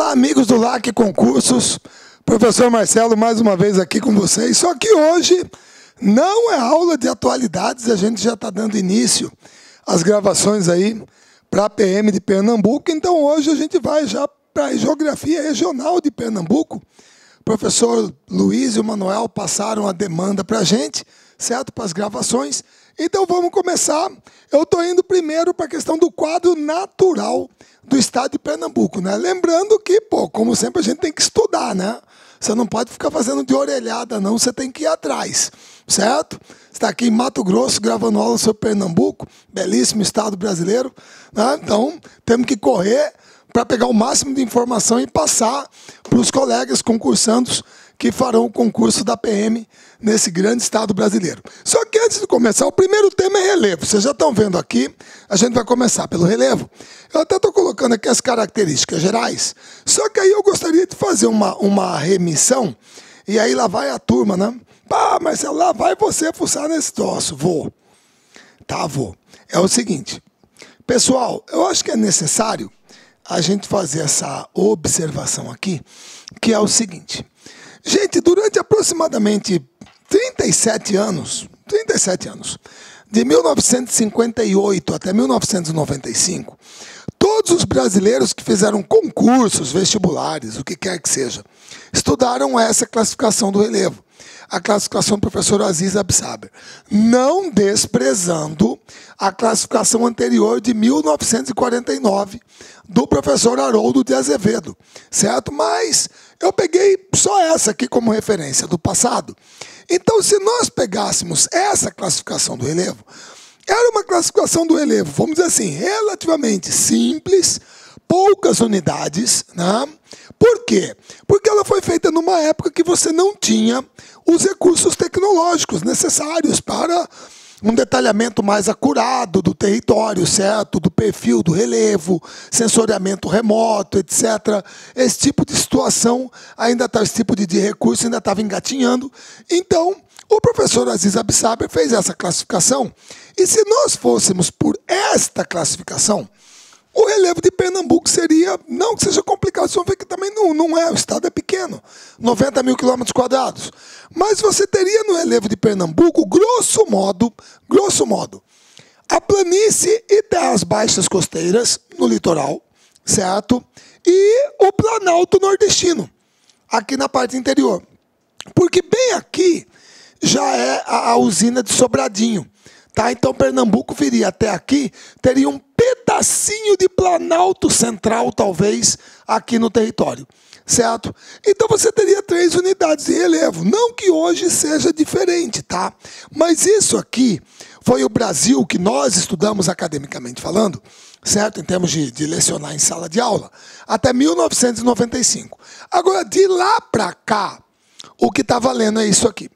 Olá, amigos do LAC Concursos, professor Marcelo mais uma vez aqui com vocês, só que hoje não é aula de atualidades, a gente já está dando início às gravações aí para a PM de Pernambuco, então hoje a gente vai já para a Geografia Regional de Pernambuco. O professor Luiz e o Manuel passaram a demanda para a gente, certo? Para as gravações. Então vamos começar. Eu estou indo primeiro para a questão do quadro natural do estado de Pernambuco, né? Lembrando que, como sempre, a gente tem que estudar, né? Você não pode ficar fazendo de orelhada, não. Você tem que ir atrás, certo? Você está aqui em Mato Grosso gravando aula sobre Pernambuco, belíssimo estado brasileiro, né? Então temos que correr para pegar o máximo de informação e passar para os colegas concursandos que farão o concurso da PM nesse grande estado brasileiro. Só que antes de começar, o primeiro tema é relevo. Vocês já estão vendo aqui, a gente vai começar pelo relevo. Eu até estou colocando aqui as características gerais, só que aí eu gostaria de fazer uma remissão, e aí lá vai a turma, né? Pá, Marcelo, lá vai você fuçar nesse troço. Vou. Tá, vou. É o seguinte, pessoal, eu acho que é necessário a gente fazer essa observação aqui, que é o seguinte. Gente, durante aproximadamente 37 anos, de 1958 até 1995, todos os brasileiros que fizeram concursos, vestibulares, o que quer que seja, estudaram essa classificação do relevo, a classificação do professor Aziz Absaber, não desprezando a classificação anterior de 1949 do professor Haroldo de Azevedo, certo? Mas eu peguei só essa aqui como referência do passado. Então, se nós pegássemos essa classificação do relevo, era uma classificação do relevo, vamos dizer assim, relativamente simples, poucas unidades, né? Por quê? Porque ela foi feita numa época que você não tinha os recursos tecnológicos necessários para um detalhamento mais acurado do território, certo? Do perfil do relevo, sensoriamento remoto, etc. Esse tipo de situação, esse tipo de recurso ainda estava engatinhando. Então, o professor Aziz Absaber fez essa classificação. E se nós fôssemos por esta classificação, o relevo de Pernambuco seria, não que seja complicado, vocês vão ver que também não é, o estado é pequeno, 90 mil quilômetros quadrados. Mas você teria no relevo de Pernambuco, grosso modo, a planície e terras baixas costeiras no litoral, certo? E o Planalto nordestino, aqui na parte interior. Porque bem aqui já é a usina de Sobradinho. Tá? Então, Pernambuco viria até aqui, teria um pedacinho de Planalto Central, talvez, aqui no território, certo? Então, você teria 3 unidades de relevo. Não que hoje seja diferente, tá? Mas isso aqui foi o Brasil que nós estudamos academicamente falando, certo? Em termos de lecionar em sala de aula, até 1995. Agora, de lá para cá, o que está valendo é isso aqui.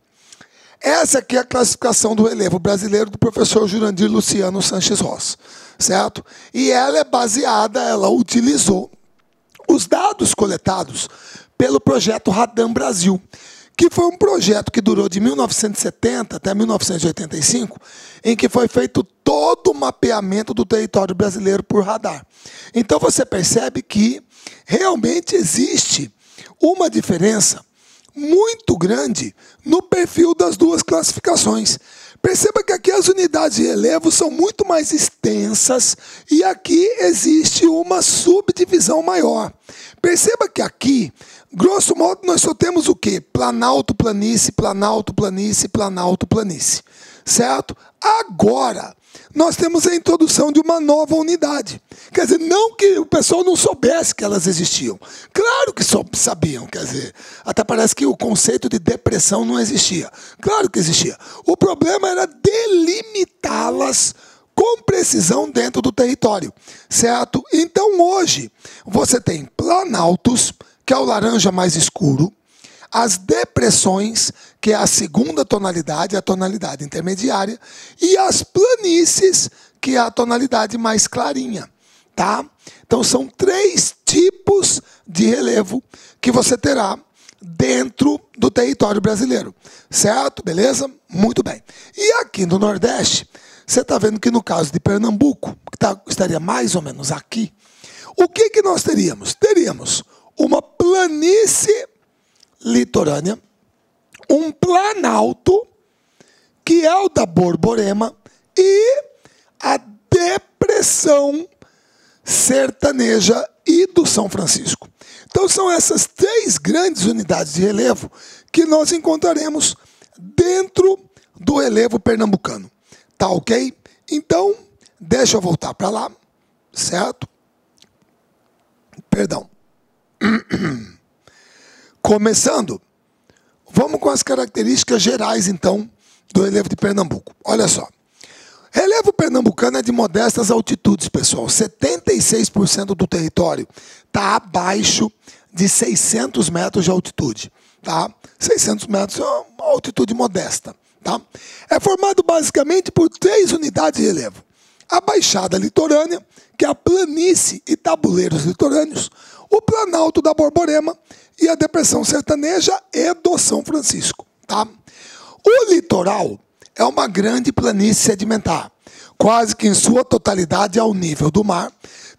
Essa aqui é a classificação do relevo brasileiro do professor Jurandir Luciano Sanches Ross, certo? E ela é baseada, ela utilizou os dados coletados pelo projeto Radam Brasil, que foi um projeto que durou de 1970 até 1985, em que foi feito todo o mapeamento do território brasileiro por radar. Então você percebe que realmente existe uma diferença muito grande no perfil das duas classificações. Perceba que aqui as unidades de relevo são muito mais extensas e aqui existe uma subdivisão maior. Perceba que aqui, grosso modo, nós só temos o quê? Planalto, planície, Planalto, planície, Planalto, planície. Certo? Agora, nós temos a introdução de uma nova unidade. Quer dizer, não que o pessoal não soubesse que elas existiam. Claro que sabiam, quer dizer, até parece que o conceito de depressão não existia. Claro que existia. O problema era delimitá-las com precisão dentro do território, certo? Então, hoje, você tem planaltos, que é o laranja mais escuro, as depressões, que é a segunda tonalidade, a tonalidade intermediária, e as planícies, que é a tonalidade mais clarinha, tá? Então são 3 tipos de relevo que você terá dentro do território brasileiro, certo? Beleza? Muito bem. E aqui no Nordeste, você está vendo que no caso de Pernambuco, que estaria mais ou menos aqui, o que nós teríamos? Teríamos uma planície litorânea, um planalto, que é o da Borborema, e a depressão sertaneja e do São Francisco. Então são essas 3 grandes unidades de relevo que nós encontraremos dentro do relevo pernambucano. Tá ok? Então, deixa eu voltar para lá, certo? Perdão. Começando, vamos com as características gerais, então, do relevo de Pernambuco. Olha só. Relevo pernambucano é de modestas altitudes, pessoal. 76% do território está abaixo de 600 metros de altitude. Tá? 600 metros é uma altitude modesta. Tá? É formado basicamente por 3 unidades de relevo. A Baixada Litorânea, que é a planície e tabuleiros litorâneos, o Planalto da Borborema e a Depressão Sertaneja e do São Francisco. Tá? O litoral é uma grande planície sedimentar, quase que em sua totalidade ao nível do mar,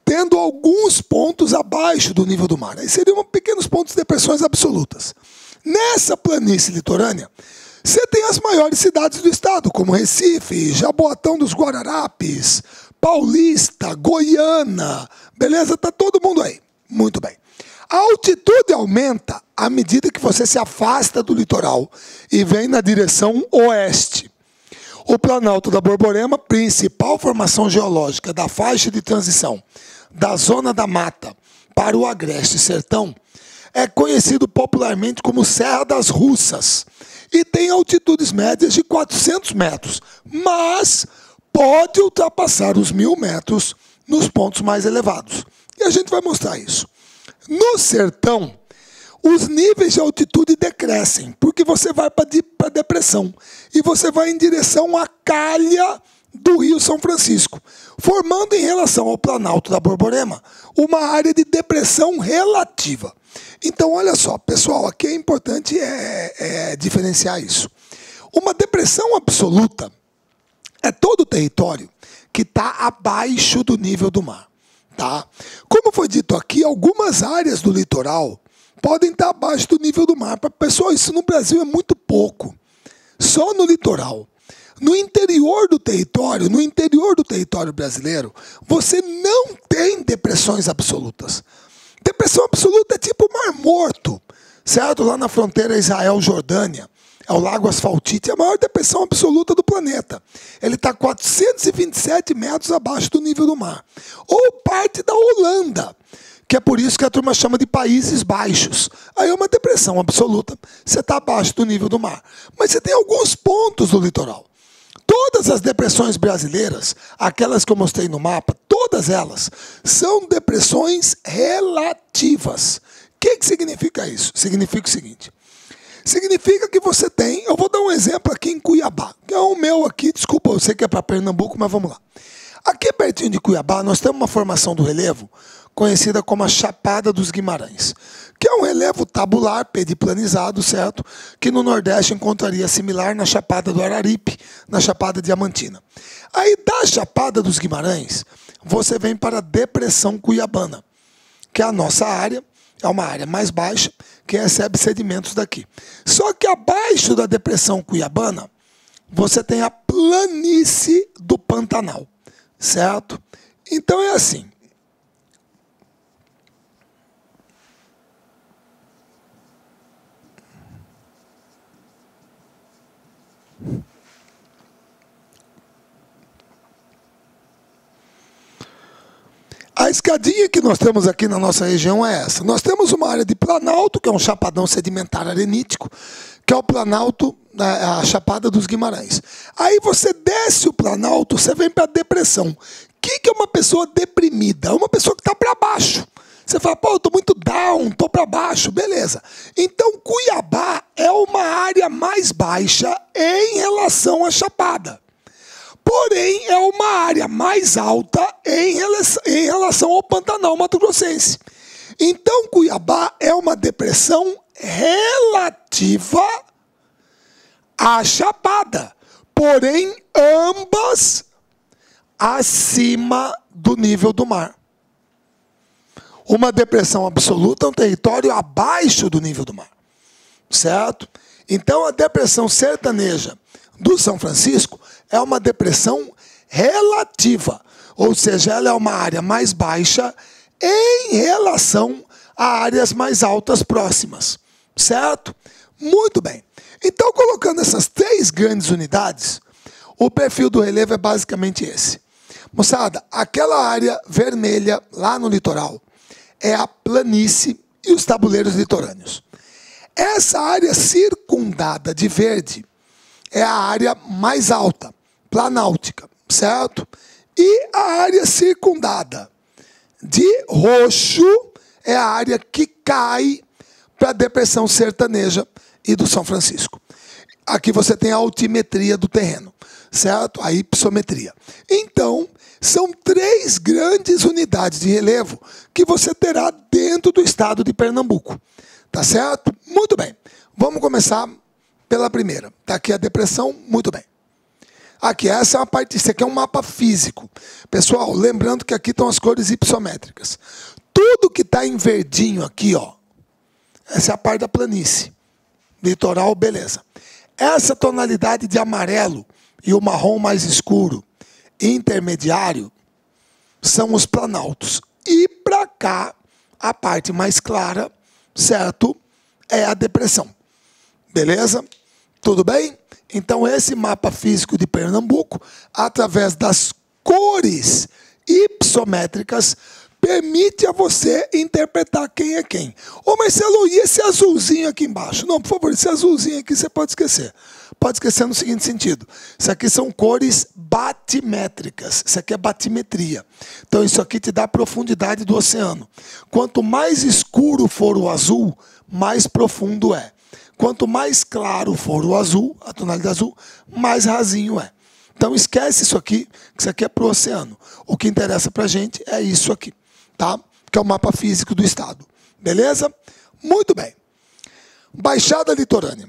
tendo alguns pontos abaixo do nível do mar. Aí seriam pequenos pontos de depressões absolutas. Nessa planície litorânea, você tem as maiores cidades do estado, como Recife, Jaboatão dos Guararapes, Paulista, Goiânia, beleza? Tá todo mundo aí. Muito bem. A altitude aumenta à medida que você se afasta do litoral e vem na direção oeste. O Planalto da Borborema, principal formação geológica da faixa de transição da zona da mata para o agreste sertão, é conhecido popularmente como Serra das Russas e tem altitudes médias de 400 metros, mas pode ultrapassar os 1.000 metros nos pontos mais elevados. E a gente vai mostrar isso. No sertão, os níveis de altitude decrescem, porque você vai para a depressão e você vai em direção à calha do Rio São Francisco, formando em relação ao Planalto da Borborema uma área de depressão relativa. Então, olha só, pessoal, aqui é importante diferenciar isso. Uma depressão absoluta é todo o território que está abaixo do nível do mar. Tá? Como foi dito aqui, algumas áreas do litoral podem estar abaixo do nível do mar. Pessoal, isso no Brasil é muito pouco. Só no litoral. No interior do território brasileiro, você não tem depressões absolutas. Depressão absoluta é tipo Mar Morto, certo? Lá na fronteira Israel-Jordânia, é o Lago Asfaltite, é a maior depressão absoluta do planeta. Ele está 427 metros abaixo do nível do mar. Ou parte da Holanda, que é por isso que a turma chama de Países Baixos. Aí é uma depressão absoluta, você está abaixo do nível do mar. Mas você tem alguns pontos do litoral. Todas as depressões brasileiras, aquelas que eu mostrei no mapa, todas elas são depressões relativas. O que significa isso? Significa o seguinte. Significa que você tem, eu vou dar um exemplo aqui em Cuiabá, que é o meu aqui, desculpa, eu sei que é para Pernambuco, mas vamos lá. Aqui pertinho de Cuiabá, nós temos uma formação do relevo conhecida como a Chapada dos Guimarães, que é um relevo tabular, pediplanizado, certo? Que no Nordeste encontraria similar na Chapada do Araripe, na Chapada Diamantina. Aí da Chapada dos Guimarães, você vem para a Depressão Cuiabana, que é a nossa área, é uma área mais baixa, que recebe sedimentos daqui. Só que abaixo da Depressão Cuiabana, você tem a planície do Pantanal, certo? Então é assim. A escadinha que nós temos aqui na nossa região é essa. Nós temos uma área de planalto, que é um chapadão sedimentar arenítico, que é o planalto, a Chapada dos Guimarães. Aí você desce o planalto, você vem para a depressão. O que é uma pessoa deprimida? É uma pessoa que está para baixo. Você fala, pô, eu estou muito down, estou para baixo, beleza. Então, Cuiabá é uma área mais baixa em relação à Chapada. Porém, é uma área mais alta em relação ao Pantanal Mato-Grossense. Então, Cuiabá é uma depressão relativa à Chapada. Porém, ambas acima do nível do mar. Uma depressão absoluta é um território abaixo do nível do mar, certo? Então, a depressão sertaneja do São Francisco é uma depressão relativa, ou seja, ela é uma área mais baixa em relação a áreas mais altas próximas, certo? Muito bem. Então, colocando essas 3 grandes unidades, o perfil do relevo é basicamente esse. Moçada, aquela área vermelha lá no litoral é a planície e os tabuleiros litorâneos. Essa área circundada de verde é a área mais alta, planáltica, certo? E a área circundada de roxo é a área que cai para a depressão sertaneja e do São Francisco. Aqui você tem a altimetria do terreno, certo? A hypsometria. Então, são 3 grandes unidades de relevo que você terá dentro do estado de Pernambuco. Tá certo? Muito bem. Vamos começar pela primeira. Está aqui a depressão, muito bem. Aqui, essa é uma parte, isso aqui é um mapa físico. Pessoal, lembrando que aqui estão as cores hypsométricas. Tudo que está em verdinho aqui, ó, essa é a parte da planície. Litoral, beleza. Essa tonalidade de amarelo e o marrom mais escuro, intermediário, são os planaltos. E para cá, a parte mais clara, certo, é a depressão. Beleza? Tudo bem? Então, esse mapa físico de Pernambuco, através das cores hypsométricas, permite a você interpretar quem é quem. Ô Marcelo, e esse azulzinho aqui embaixo? Não, por favor, esse azulzinho aqui você pode esquecer. Pode esquecer no seguinte sentido. Isso aqui são cores batimétricas. Isso aqui é batimetria. Então, isso aqui te dá a profundidade do oceano. Quanto mais escuro for o azul, mais profundo é. Quanto mais claro for o azul, a tonalidade azul, mais rasinho é. Então, esquece isso aqui, que isso aqui é para o oceano. O que interessa para a gente é isso aqui, tá? Que é o mapa físico do estado. Beleza? Muito bem. Baixada litorânea.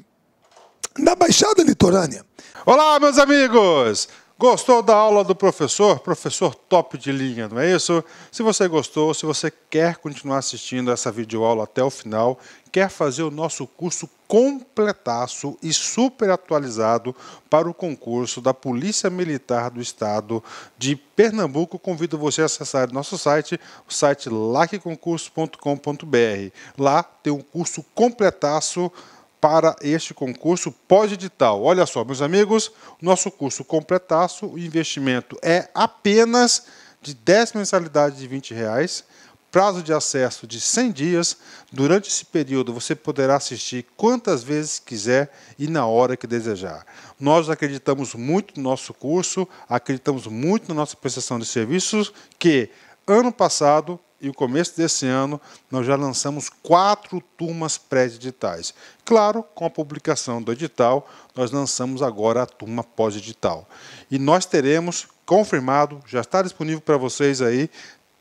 Na Baixada Litorânea... Olá, meus amigos! Gostou da aula do professor? Professor top de linha, não é isso? Se você gostou, se você quer continuar assistindo essa videoaula até o final, quer fazer o nosso curso completaço e super atualizado para o concurso da Polícia Militar do Estado de Pernambuco, convido você a acessar nosso site, o site lacconcurso.com.br. Lá tem um curso completaço para este concurso pós-edital. Olha só, meus amigos, o nosso curso completaço, o investimento é apenas de 10 mensalidades de R$20, prazo de acesso de 100 dias. Durante esse período você poderá assistir quantas vezes quiser e na hora que desejar. Nós acreditamos muito no nosso curso, acreditamos muito na nossa prestação de serviços, que ano passado e o começo desse ano, nós já lançamos 4 turmas pré-editais. Claro, com a publicação do edital, nós lançamos agora a turma pós-edital. E nós teremos, confirmado, já está disponível para vocês aí,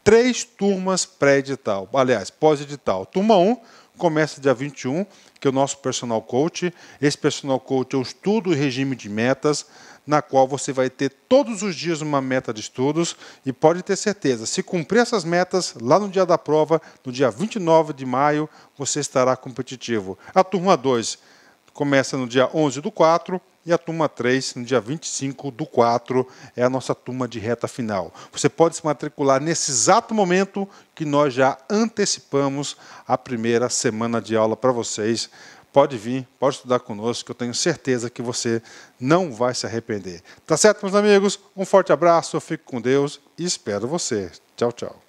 3 turmas pré-edital. Aliás, pós-edital. Turma 1 começa dia 21, que é o nosso personal coach. Esse personal coach é o estudo e regime de metas, na qual você vai ter todos os dias uma meta de estudos e pode ter certeza, se cumprir essas metas, lá no dia da prova, no dia 29 de maio, você estará competitivo. A turma 2 começa no dia 11/4 e a turma 3 no dia 25/4 é a nossa turma de reta final. Você pode se matricular nesse exato momento que nós já antecipamos a primeira semana de aula para vocês. Pode vir, pode estudar conosco, que eu tenho certeza que você não vai se arrepender. Tá certo, meus amigos? Um forte abraço, eu fico com Deus e espero você. Tchau, tchau.